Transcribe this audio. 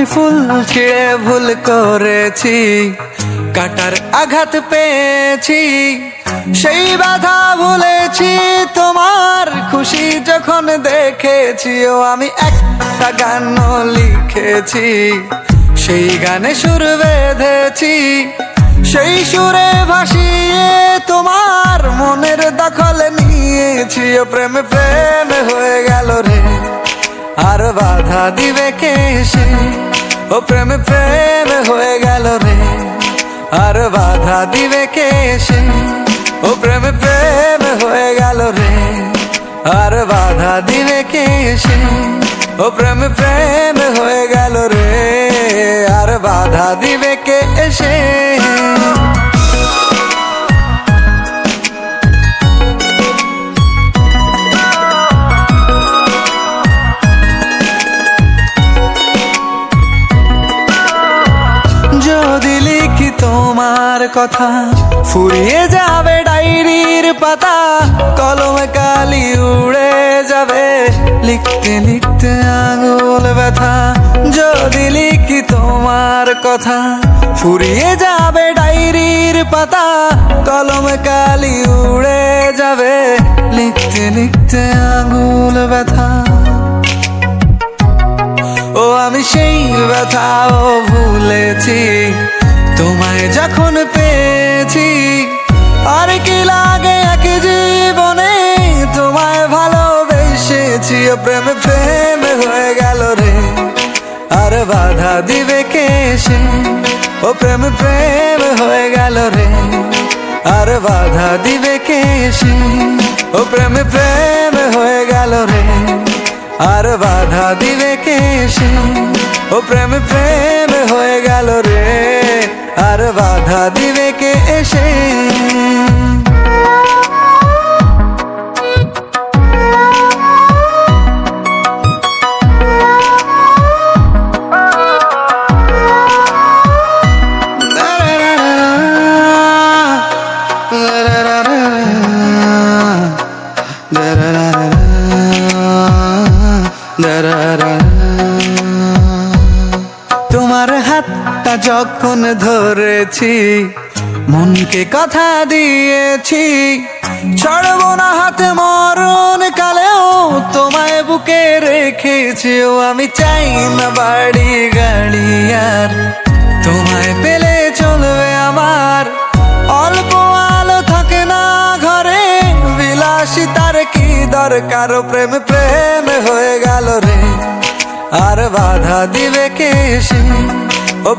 আমি ফুল ছিঁড়ে ভুল করেছি, কাটার আঘাত পেয়েছি, সেই বাধা ভুলেছি তোমার খুশি যখন দেখেছি। ও আমি একটা গান লিখেছি, সেই গানে সুর বেঁধেছি, সেই সুরে ভাসিয়ে তোমার মনের দখল নিয়েছি। ও প্রেম প্রেম হয়ে গেল রে, আর বাধা দিবে কে সে? ও প্রেম প্রেম হয়ে গেল রে, আর বাধা দিবে কে সে? ও প্রেম প্রেম হয়ে গেল রে, আর বাধা দিবে কে সে? ও প্রেম প্রেম হয়ে গেল রে, আর বাধা দিবে কে এসে? যদি লিখি তোমার কথা, ফুরিয়ে যাবে ডায়েরির পাতা, কলমে কালি উড়ে যাবে, লিখতে লিখতে আঙুল ব্যথা। যদি লিখি তোমার কথা, ফুরিয়ে যাবে ডায়েরির পাতা, কলমে কালি উড়ে যাবে, লিখতে লিখতে আঙুল ব্যথা। ও আমি সেই ব্যথাও ভুলেছি, তোমায় যখন পেয়েছি। আর কি লাগে এক জীবনে, তোমায় ভালোবেসেছি। ও প্রেম প্রেম হয়ে গেল রে, আর বাধা দিবে কে সে? ও প্রেম প্রেম হয়ে গেল রে, আর বাধা দিবে কে সে? ও প্রেম প্রেম হয়ে গেল রে, আর বাধা দিবে কে সে? ও প্রেম প্রেম হয়ে গেল রে, আর বাধা দিবে কে এসে? তোমার হাতটা যখন ধরেছি, মনকে কথা দিয়েছি, ছাড়বো না হাতে মরণ কালেও, তোমায় বুকে রেখেছি। ও আমি চাই না বাড়ি গাড়ি আর, তোমায় পেলে চলবে আমার। অল্প আলো থাকে না ঘরে, বিলাসিতার কি দরকার? ও প্রেম প্রেম হয়ে গেল রে, আর বাধা দিবে কে সে?